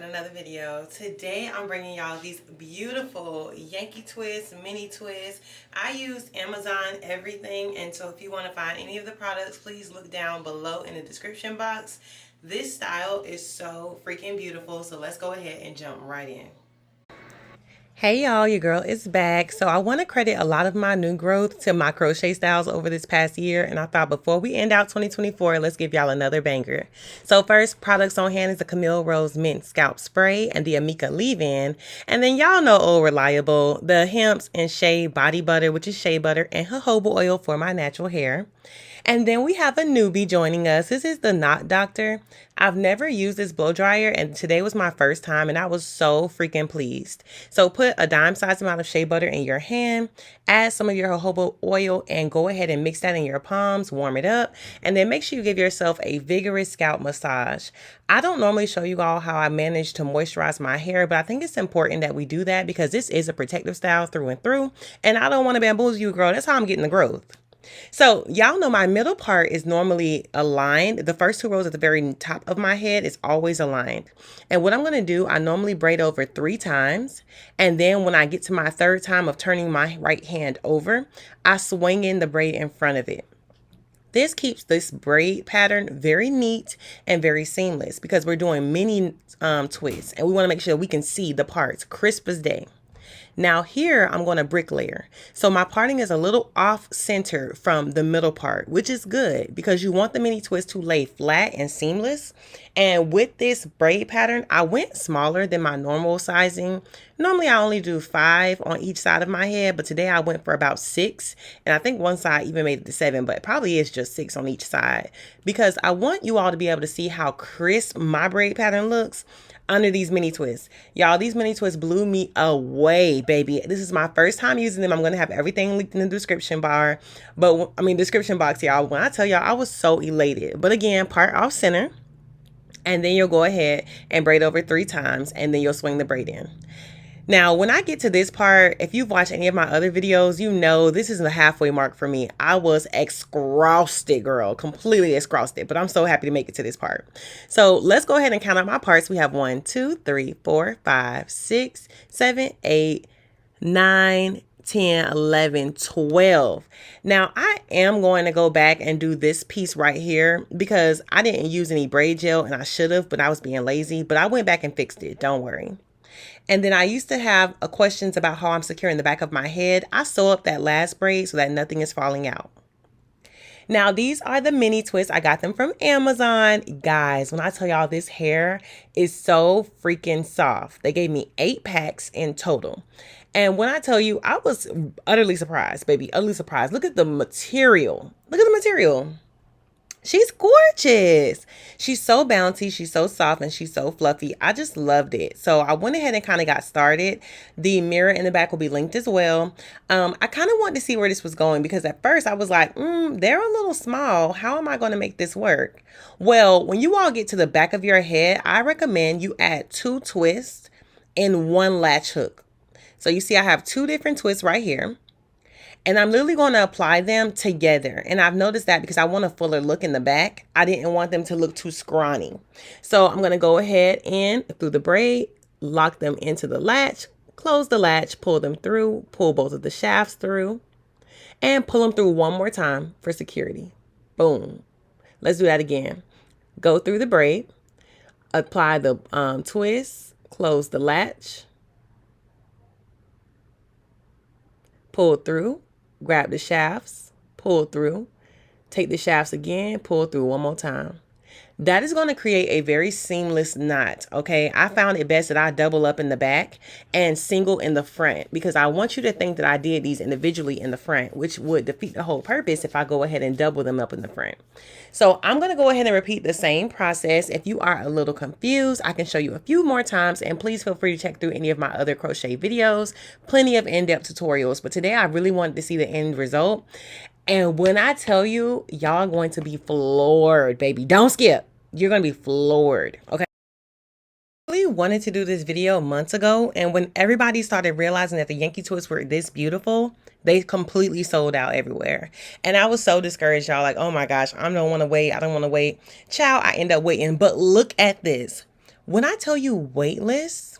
with another video. Today I'm bringing y'all these beautiful Yankee twists, mini twists. I use Amazon everything, and so if you want to find any of the products, please look down below in the description box. This style is so freaking beautiful, so let's go ahead and jump right in. Hey y'all, your girl is back. So I want to credit a lot of my new growth to my crochet styles over this past year, and I thought before we end out 2024, let's give y'all another banger. So first, products on hand is the Camille Rose Mint Scalp Spray and the Amika Leave-In, and then y'all know old reliable, the Hempz and Shea Body Butter, which is shea butter, and jojoba oil for my natural hair. And then we have a newbie joining us. This is the Knot Doctor. I've never used this blow dryer, and today was my first time, and I was so freaking pleased. So put a dime-sized amount of shea butter in your hand, add some of your jojoba oil, and go ahead and mix that in your palms, warm it up, and then make sure you give yourself a vigorous scalp massage. I don't normally show you all how I manage to moisturize my hair, but I think it's important that we do that because this is a protective style through and through, and I don't want to bamboozle you, girl. That's how I'm getting the growth. So y'all know my middle part is normally aligned. The first two rows at the very top of my head is always aligned. And what I'm going to do, I normally braid over 3 times. And then when I get to my third time of turning my right hand over, I swing in the braid in front of it. This keeps this braid pattern very neat and very seamless because we're doing mini twists. And we want to make sure we can see the parts crisp as day. Now here I'm going to brick layer. So my parting is a little off center from the middle part, which is good because you want the mini twist to lay flat and seamless. And with this braid pattern, I went smaller than my normal sizing. Normally I only do 5 on each side of my head, but today I went for about 6. And I think one side even made it to 7, but it probably is just 6 on each side because I want you all to be able to see how crisp my braid pattern looks under these mini twists. Y'all, these mini twists blew me away, baby. This is my first time using them. I'm going to have everything linked in the description bar. But I mean, description box, y'all. When I tell y'all, I was so elated. But again, part off center. And then you'll go ahead and braid over 3 times. And then you'll swing the braid in. Now, when I get to this part, if you've watched any of my other videos, you know this is the halfway mark for me. I was exhausted, girl, completely exhausted, but I'm so happy to make it to this part. So let's go ahead and count out my parts. We have 1, 2, 3, 4, 5, 6, 7, 8, 9, 10, 11, 12. Now, I am going to go back and do this piece right here because I didn't use any braid gel and I should have, but I was being lazy, but I went back and fixed it. Don't worry. And then I used to have questions about how I'm securing the back of my head. I sew up that last braid so that nothing is falling out. Now, these are the mini twists. I got them from Amazon. Guys, when I tell y'all this hair is so freaking soft. They gave me 8 packs in total. And when I tell you, I was utterly surprised, baby, utterly surprised. Look at the material. Look at the material. She's gorgeous. She's so bouncy. She's so soft and she's so fluffy. I just loved it. So I went ahead and kind of got started. The mirror in the back will be linked as well. I kind of wanted to see where this was going because at first I was like, they're a little small. How am I going to make this work? Well, when you all get to the back of your head, I recommend you add 2 twists in 1 latch hook. So you see I have 2 different twists right here. And I'm literally going to apply them together. And I've noticed that because I want a fuller look in the back. I didn't want them to look too scrawny. So I'm going to go ahead and through the braid, lock them into the latch, close the latch, pull them through, pull both of the shafts through, and pull them through one more time for security. Boom. Let's do that again. Go through the braid, apply the twist, close the latch, pull through, grab the shafts, pull through, take the shafts again, pull through one more time. That is going to create a very seamless knot, okay? I found it best that I double up in the back and single in the front because I want you to think that I did these individually in the front, which would defeat the whole purpose if I go ahead and double them up in the front. So I'm going to go ahead and repeat the same process. If you are a little confused, I can show you a few more times, and please feel free to check through any of my other crochet videos. Plenty of in-depth tutorials, but today I really wanted to see the end result. And when I tell you, y'all are going to be floored, baby. Don't skip. You're going to be floored, okay? I really wanted to do this video months ago, and when everybody started realizing that the Yankee twists were this beautiful, they completely sold out everywhere. And I was so discouraged, y'all, like, oh my gosh, I don't want to wait. I don't want to wait. Child, I end up waiting. But look at this. When I tell you weightless,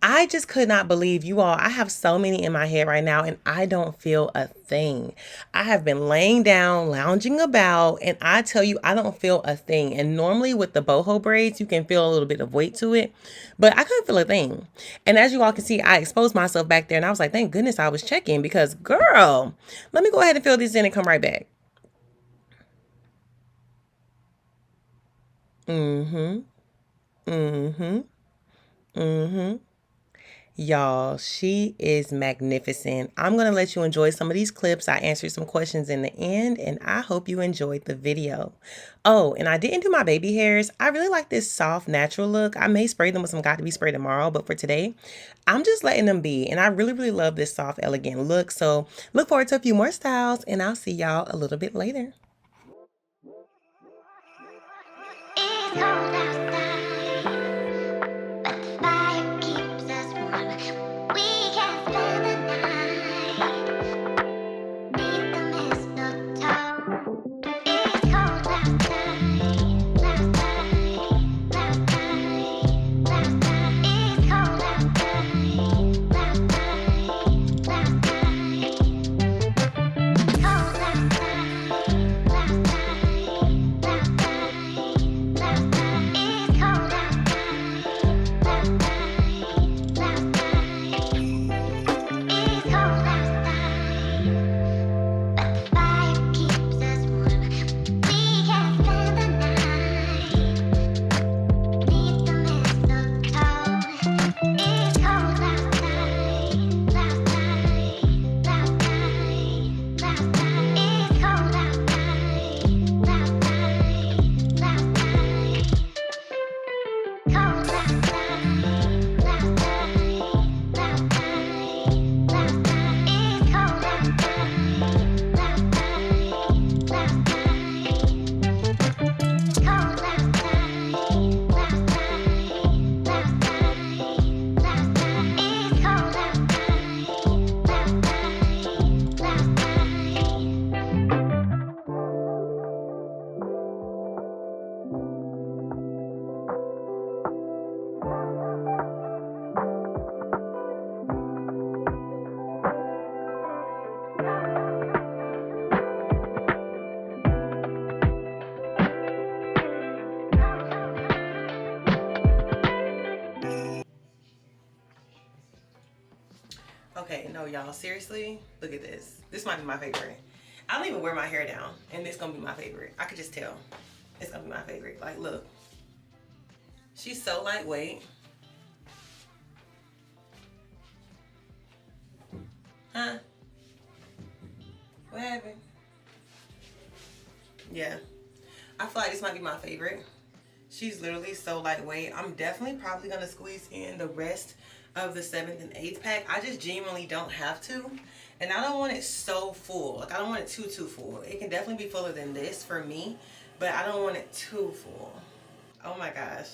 I just could not believe, you all. I have so many in my head right now and I don't feel a thing. I have been laying down, lounging about, and I tell you, I don't feel a thing. And normally with the boho braids, you can feel a little bit of weight to it, but I couldn't feel a thing. And as you all can see, I exposed myself back there and I was like, thank goodness I was checking because, girl, let me go ahead and fill this in and come right back. Mm-hmm. Mm-hmm. Mm-hmm. Y'all, she is magnificent. I'm going to let you enjoy some of these clips. I answered some questions in the end, and I hope you enjoyed the video. Oh, and I didn't do my baby hairs. I really like this soft, natural look. I may spray them with some Got to Be Spray tomorrow, but for today, I'm just letting them be. And I really, really love this soft, elegant look. So look forward to a few more styles, and I'll see y'all a little bit later. It's cold outside, but the fire keeps us warm. We can spend the night beneath the mistletoe. It's cold outside, outside, outside, outside. It's cold outside, outside, outside. Cold outside, Okay, no, y'all, seriously, look at this. This might be my favorite. I don't even wear my hair down, and it's gonna be my favorite. I could just tell. It's gonna be my favorite. Like, look. She's so lightweight. Huh? What happened? Yeah. I feel like this might be my favorite. She's literally so lightweight. I'm definitely probably gonna squeeze in the rest of the 7th and 8th pack. I just genuinely don't have to. And I don't want it so full. Like, I don't want it too full. It can definitely be fuller than this for me, but I don't want it too full. Oh my gosh.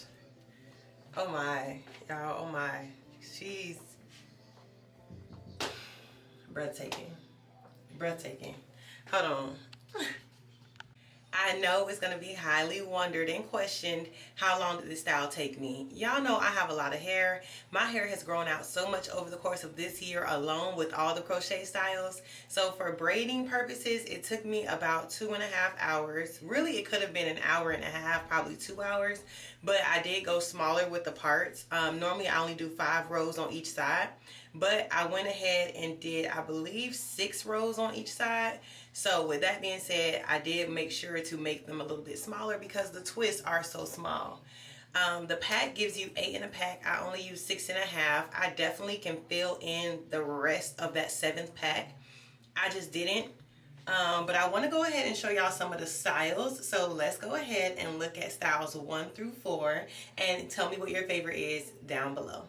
Oh my. Y'all, oh my. She's breathtaking. Breathtaking. Hold on. I know it's going to be highly wondered and questioned, how long did this style take me? Y'all know I have a lot of hair. My hair has grown out so much over the course of this year alone with all the crochet styles. So for braiding purposes, it took me about 2.5 hours. Really, it could have been an hour and a half, probably 2 hours. But I did go smaller with the parts. Normally, I only do 5 rows on each side. But I went ahead and did, I believe, 6 rows on each side. So with that being said, I did make sure to make them a little bit smaller because the twists are so small. The pack gives you 8 in a pack. I only use 6.5. I definitely can fill in the rest of that 7th pack. I just didn't. But I want to go ahead and show y'all some of the styles. So let's go ahead and look at styles 1 through 4 and tell me what your favorite is down below.